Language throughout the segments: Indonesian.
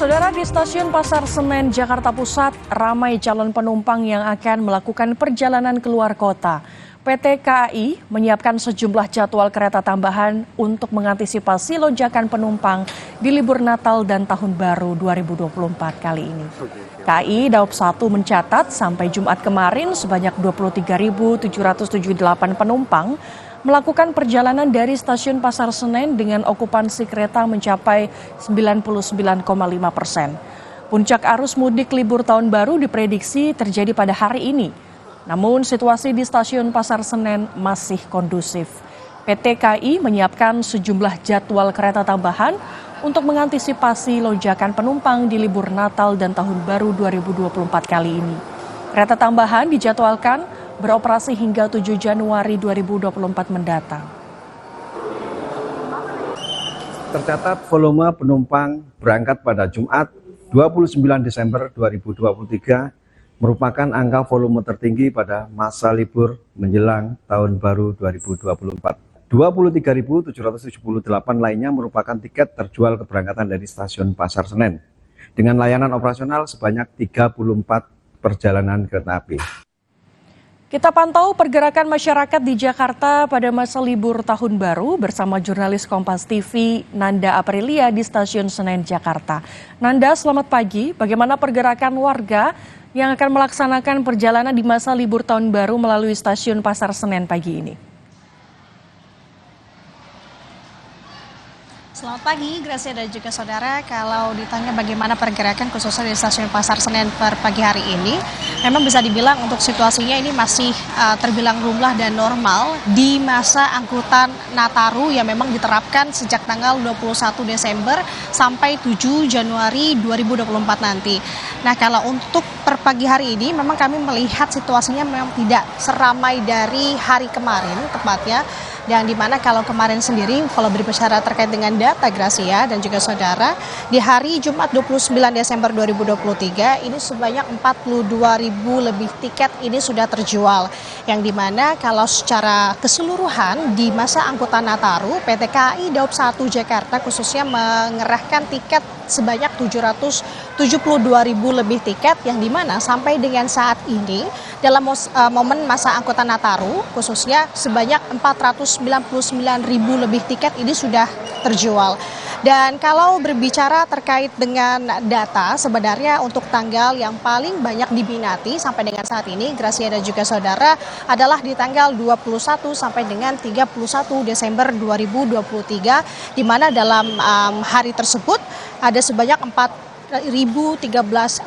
Saudara, di Stasiun Pasar Senen, Jakarta Pusat, ramai calon penumpang yang akan melakukan perjalanan keluar kota. PT KAI menyiapkan sejumlah jadwal kereta tambahan untuk mengantisipasi lonjakan penumpang di libur Natal dan Tahun Baru 2024 kali ini. KAI Daob 1 mencatat sampai Jumat kemarin sebanyak 23.778 penumpang melakukan perjalanan dari Stasiun Pasar Senen dengan okupansi kereta mencapai 99,5%. Puncak arus mudik libur tahun baru diprediksi terjadi pada hari ini. Namun situasi di Stasiun Pasar Senen masih kondusif. PT KAI menyiapkan sejumlah jadwal kereta tambahan untuk mengantisipasi lonjakan penumpang di libur Natal dan Tahun Baru 2024 kali ini. Kereta tambahan dijadwalkan beroperasi hingga 7 Januari 2024 mendatang. Tercatat volume penumpang berangkat pada Jumat 29 Desember 2023 merupakan angka volume tertinggi pada masa libur menjelang Tahun Baru 2024. 23.778 lainnya merupakan tiket terjual keberangkatan dari Stasiun Pasar Senen dengan layanan operasional sebanyak 34 perjalanan kereta api. Kita pantau pergerakan masyarakat di Jakarta pada masa libur Tahun Baru bersama jurnalis Kompas TV Nanda Aprilia di Stasiun Senen, Jakarta. Nanda, selamat pagi. Bagaimana pergerakan warga yang akan melaksanakan perjalanan di masa libur Tahun Baru melalui Stasiun Pasar Senen pagi ini? Selamat pagi, Gracia dan juga saudara. Kalau ditanya bagaimana pergerakan khususnya di Stasiun Pasar Senen per pagi hari ini, memang bisa dibilang untuk situasinya ini masih terbilang lumrah dan normal di masa angkutan Nataru yang memang diterapkan sejak tanggal 21 Desember sampai 7 Januari 2024 nanti. Nah, kalau untuk per pagi hari ini memang kami melihat situasinya memang tidak seramai dari hari kemarin tepatnya. Yang dimana kalau kemarin sendiri kalau berbicara terkait dengan data Gracia dan juga saudara, di hari Jumat 29 Desember 2023 ini sebanyak 42.000 lebih tiket ini sudah terjual. Yang dimana kalau secara keseluruhan di masa angkutan Nataru, PT KAI Daob 1 Jakarta khususnya mengerahkan tiket sebanyak 772.000 lebih tiket, yang dimana sampai dengan saat ini dalam momen masa angkutan Nataru khususnya sebanyak 499.000 lebih tiket ini sudah terjual. Dan kalau berbicara terkait dengan data, sebenarnya untuk tanggal yang paling banyak diminati sampai dengan saat ini, Gracia dan juga saudara, adalah di tanggal 21 sampai dengan 31 Desember 2023, di mana dalam hari tersebut ada sebanyak 413.413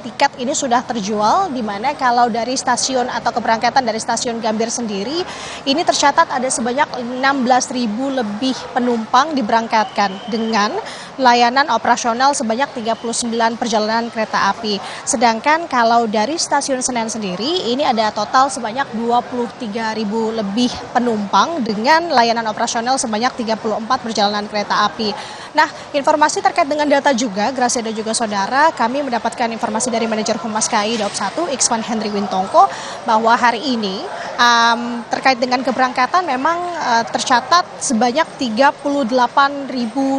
tiket ini sudah terjual, di mana kalau dari stasiun atau keberangkatan dari stasiun Gambir sendiri ini tercatat ada sebanyak 16.000 lebih penumpang diberangkatkan dengan layanan operasional sebanyak 39 perjalanan kereta api. Sedangkan kalau dari stasiun Senen sendiri ini ada total sebanyak 23.000 lebih penumpang dengan layanan operasional sebanyak 34 perjalanan kereta api. Nah, informasi terkait dengan data juga, Gracia dan juga saudara, kami mendapatkan informasi dari manajer Humas KAI Daob 1, Ikswan Henry Wintongko, bahwa hari ini terkait dengan keberangkatan memang tercatat sebanyak 38.000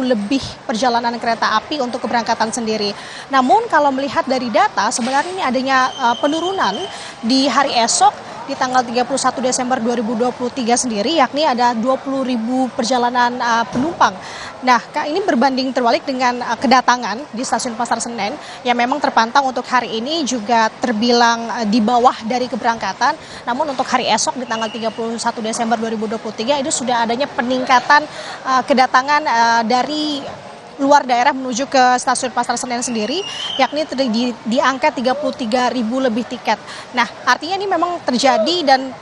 lebih perjalanan kereta api untuk keberangkatan sendiri. Namun kalau melihat dari data, sebenarnya ini adanya penurunan di hari esok, di tanggal 31 Desember 2023 sendiri, yakni ada 20.000 perjalanan penumpang. Nah, ini berbanding terbalik dengan kedatangan di Stasiun Pasar Senen yang memang terpantau untuk hari ini juga terbilang di bawah dari keberangkatan. Namun untuk hari esok di tanggal 31 Desember 2023 itu sudah adanya peningkatan kedatangan dari luar daerah menuju ke Stasiun Pasar Senen sendiri, yakni di angka 33.000 lebih tiket. Nah, artinya ini memang terjadi dan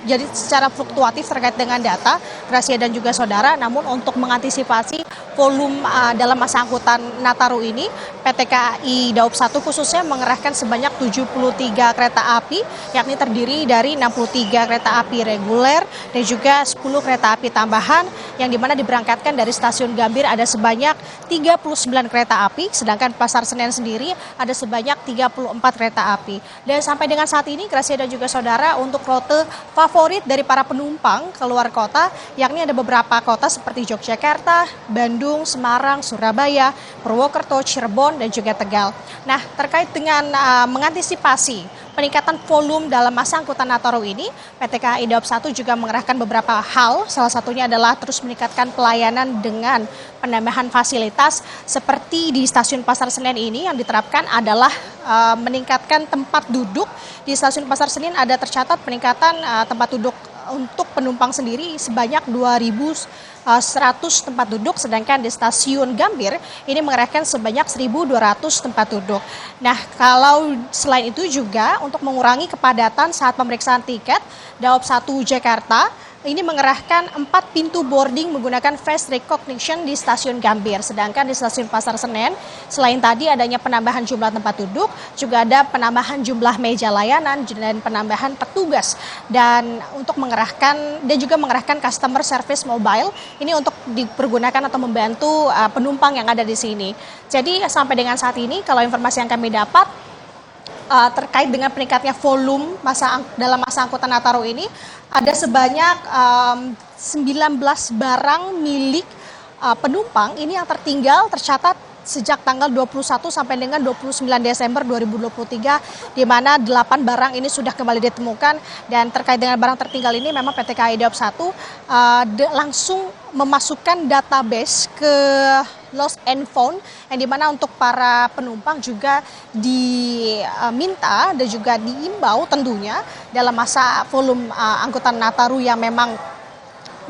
jadi secara fluktuatif terkait dengan data, Gracia dan juga saudara. Namun untuk mengantisipasi volume dalam masa angkutan Nataru ini, PT KAI Daob 1 khususnya mengerahkan sebanyak 73 kereta api, yakni terdiri dari 63 kereta api reguler dan juga 10 kereta api tambahan, yang dimana diberangkatkan dari Stasiun Gambir ada sebanyak 39 kereta api, sedangkan Pasar Senen sendiri ada sebanyak 34 kereta api. Dan sampai dengan saat ini, Gracia dan juga saudara, untuk rute favorit dari para penumpang keluar kota, yakni ada beberapa kota seperti Yogyakarta, Bandung, Bandung, Semarang, Surabaya, Purwokerto, Cirebon, dan juga Tegal. Nah, terkait dengan mengantisipasi peningkatan volume dalam masa angkutan Nataru ini, PT KAI Daob 1 juga mengerahkan beberapa hal. Salah satunya adalah terus meningkatkan pelayanan dengan penambahan fasilitas seperti di stasiun Pasar Senen ini yang diterapkan adalah meningkatkan tempat duduk. Di stasiun Pasar Senen ada tercatat peningkatan tempat duduk untuk penumpang sendiri sebanyak 2.100 tempat duduk, sedangkan di stasiun Gambir ini mengerahkan sebanyak 1.200 tempat duduk. Nah, kalau selain itu juga untuk mengurangi kepadatan saat pemeriksaan tiket, Daob 1 Jakarta ini mengerahkan 4 pintu boarding menggunakan face recognition di stasiun Gambir. Sedangkan di stasiun Pasar Senen, selain tadi adanya penambahan jumlah tempat duduk, juga ada penambahan jumlah meja layanan dan penambahan petugas. Dan untuk mengerahkan dan juga mengerahkan customer service mobile ini untuk dipergunakan atau membantu penumpang yang ada di sini. Jadi sampai dengan saat ini kalau informasi yang kami dapat terkait dengan peningkatnya volume dalam masa angkutan Nataru ini ada sebanyak 19 barang milik penumpang ini yang tercatat sejak tanggal 21 sampai dengan 29 Desember 2023 di mana 8 barang ini sudah kembali ditemukan. Dan terkait dengan barang tertinggal ini memang PT KAI Daob 1 langsung memasukkan database ke lost and found yang dimana untuk para penumpang juga diminta dan juga diimbau tentunya dalam masa volume angkutan Nataru yang memang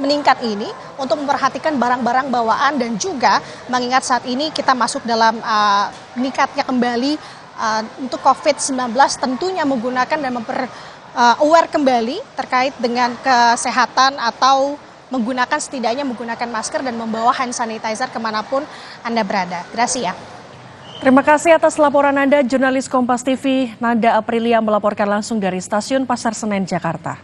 meningkat ini untuk memperhatikan barang-barang bawaan dan juga mengingat saat ini kita masuk dalam meningkatnya kembali untuk COVID-19 tentunya menggunakan dan aware kembali terkait dengan kesehatan atau setidaknya menggunakan masker dan membawa hand sanitizer kemanapun Anda berada. Gracia. Terima kasih atas laporan Anda, jurnalis Kompas TV Nanda Aprilia melaporkan langsung dari Stasiun Pasar Senen, Jakarta.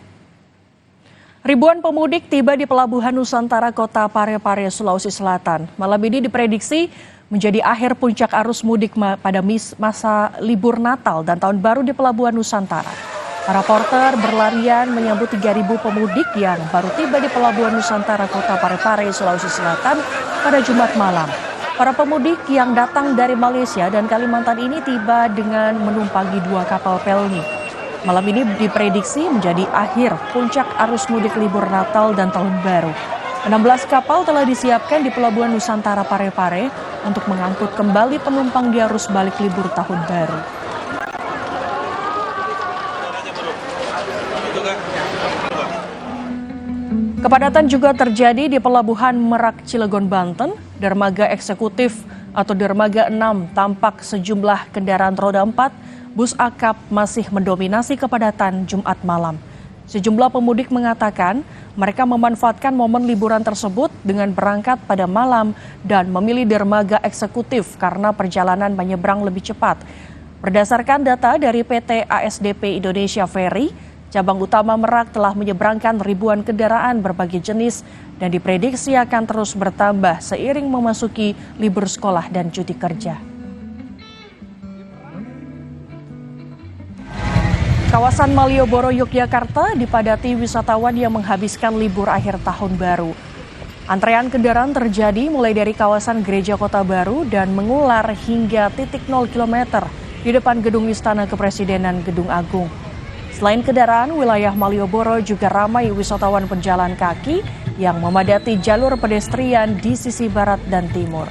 Ribuan pemudik tiba di Pelabuhan Nusantara Kota Parepare, Sulawesi Selatan. Malam ini diprediksi menjadi akhir puncak arus mudik pada masa libur Natal dan Tahun Baru di Pelabuhan Nusantara. Para porter berlarian menyambut 3.000 pemudik yang baru tiba di Pelabuhan Nusantara Kota Parepare, Sulawesi Selatan pada Jumat malam. Para pemudik yang datang dari Malaysia dan Kalimantan ini tiba dengan menumpangi 2 kapal pelni. Malam ini diprediksi menjadi akhir puncak arus mudik libur Natal dan Tahun Baru. 16 kapal telah disiapkan di Pelabuhan Nusantara Parepare untuk mengangkut kembali penumpang di arus balik libur Tahun Baru. Kepadatan juga terjadi di Pelabuhan Merak Cilegon, Banten. Dermaga eksekutif atau dermaga 6 tampak sejumlah kendaraan roda 4, bus akap masih mendominasi kepadatan Jumat malam. Sejumlah pemudik mengatakan mereka memanfaatkan momen liburan tersebut dengan berangkat pada malam dan memilih dermaga eksekutif karena perjalanan menyeberang lebih cepat. Berdasarkan data dari PT ASDP Indonesia Ferry, cabang utama Merak telah menyeberangkan ribuan kendaraan berbagai jenis dan diprediksi akan terus bertambah seiring memasuki libur sekolah dan cuti kerja. Kawasan Malioboro, Yogyakarta dipadati wisatawan yang menghabiskan libur akhir tahun baru. Antrean kendaraan terjadi mulai dari kawasan Gereja Kota Baru dan mengular hingga titik 0 km di depan Gedung Istana Kepresidenan Gedung Agung. Selain kendaraan, wilayah Malioboro juga ramai wisatawan penjalan kaki yang memadati jalur pedestrian di sisi barat dan timur.